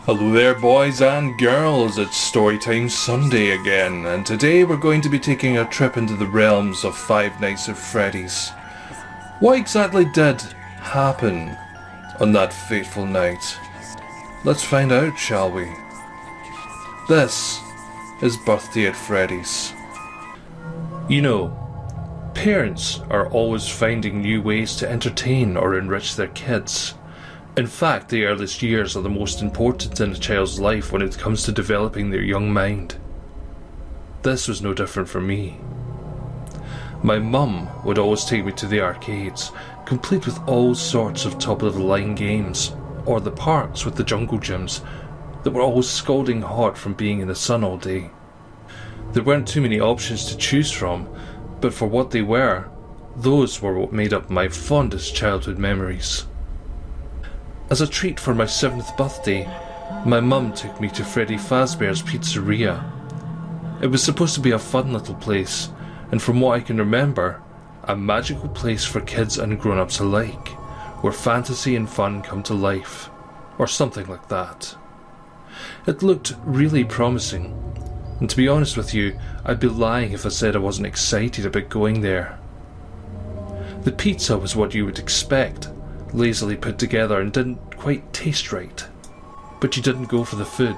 Hello there boys and girls, it's Storytime Sunday again, and today we're going to be taking a trip into the realms of Five Nights at Freddy's. What exactly did happen on that fateful night? Let's find out, shall we? This is Birthday at Freddy's. You know, parents are always finding new ways to entertain or enrich their kids. In fact, the earliest years are the most important in a child's life when it comes to developing their young mind. This was no different for me. My mum would always take me to the arcades, complete with all sorts of top-of-the-line games, or the parks with the jungle gyms that were always scalding hot from being in the sun all day. There weren't too many options to choose from, but for what they were, those were what made up my fondest childhood memories. As a treat for my 7th birthday, my mum took me to Freddy Fazbear's Pizzeria. It was supposed to be a fun little place, and from what I can remember, a magical place for kids and grown-ups alike, where fantasy and fun come to life, or something like that. It looked really promising, and to be honest with you, I'd be lying if I said I wasn't excited about going there. The pizza was what you would expect, lazily put together and didn't quite taste right. But you didn't go for the food.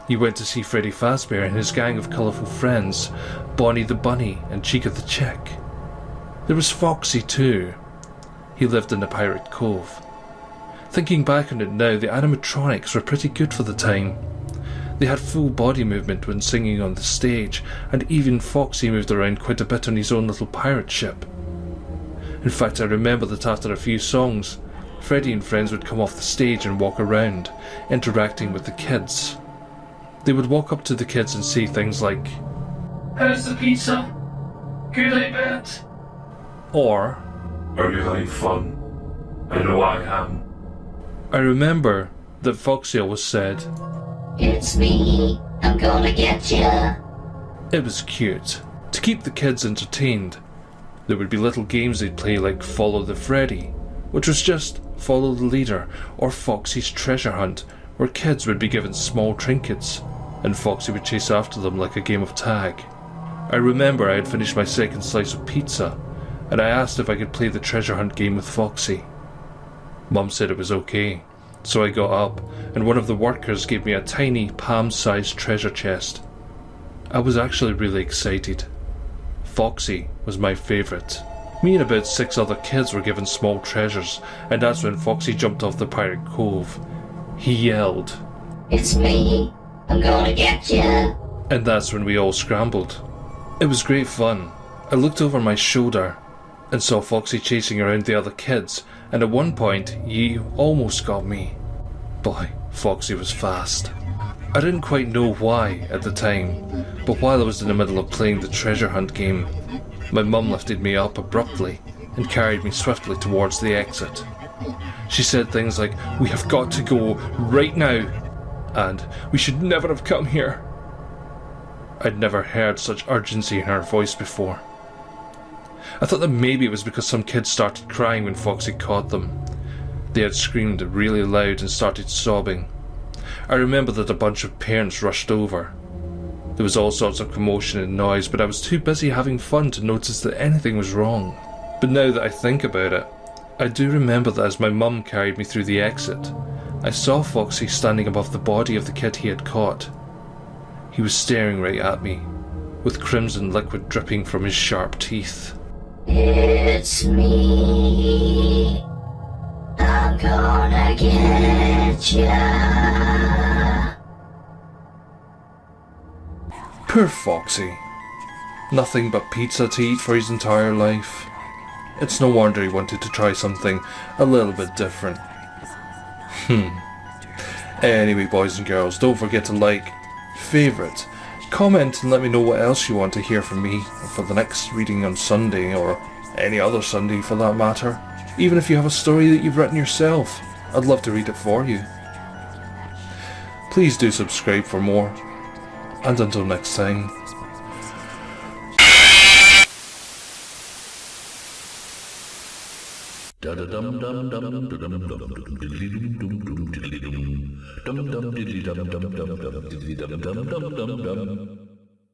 You went to see Freddy Fazbear and his gang of colourful friends, Bonnie the Bunny and Chica the Chick. There was Foxy too. He lived in the Pirate Cove. Thinking back on it now, the animatronics were pretty good for the time. They had full body movement when singing on the stage, and even Foxy moved around quite a bit on his own little pirate ship. In fact, I remember that after a few songs, Freddy and friends would come off the stage and walk around, interacting with the kids. They would walk up to the kids and say things like, "How's the pizza? Good, I bet." Or, "Are you having fun? I know I am." I remember that Foxy always said, "It's me, I'm gonna get ya." It was cute. To keep the kids entertained, there would be little games they'd play like Follow the Freddy, which was just follow the leader, or Foxy's Treasure Hunt, where kids would be given small trinkets, and Foxy would chase after them like a game of tag. I remember I had finished my second slice of pizza, and I asked if I could play the Treasure Hunt game with Foxy. Mum said it was okay, so I got up, and one of the workers gave me a tiny, palm-sized treasure chest. I was actually really excited. Foxy was my favourite. Me and about 6 other kids were given small treasures, and that's when Foxy jumped off the Pirate Cove. He yelled, "It's me, I'm gonna get ya." And that's when we all scrambled. It was great fun. I looked over my shoulder and saw Foxy chasing around the other kids, and at one point he almost got me. Boy, Foxy was fast. I didn't quite know why at the time, but while I was in the middle of playing the treasure hunt game, my mum lifted me up abruptly and carried me swiftly towards the exit. She said things like, "We have got to go right now," and "We should never have come here." I'd never heard such urgency in her voice before. I thought that maybe it was because some kids started crying when Foxy caught them. They had screamed really loud and started sobbing. I remember that a bunch of parents rushed over. There was all sorts of commotion and noise, but I was too busy having fun to notice that anything was wrong. But now that I think about it, I do remember that as my mum carried me through the exit, I saw Foxy standing above the body of the kid he had caught. He was staring right at me, with crimson liquid dripping from his sharp teeth. "It's me, I'm gonna get ya." Poor Foxy. Nothing but pizza to eat for his entire life. It's no wonder he wanted to try something a little bit different. Anyway, boys and girls, don't forget to like, favourite, comment and let me know what else you want to hear from me for the next reading on Sunday, or any other Sunday for that matter. Even if you have a story that you've written yourself, I'd love to read it for you. Please do subscribe for more, and until next time. Da dum dum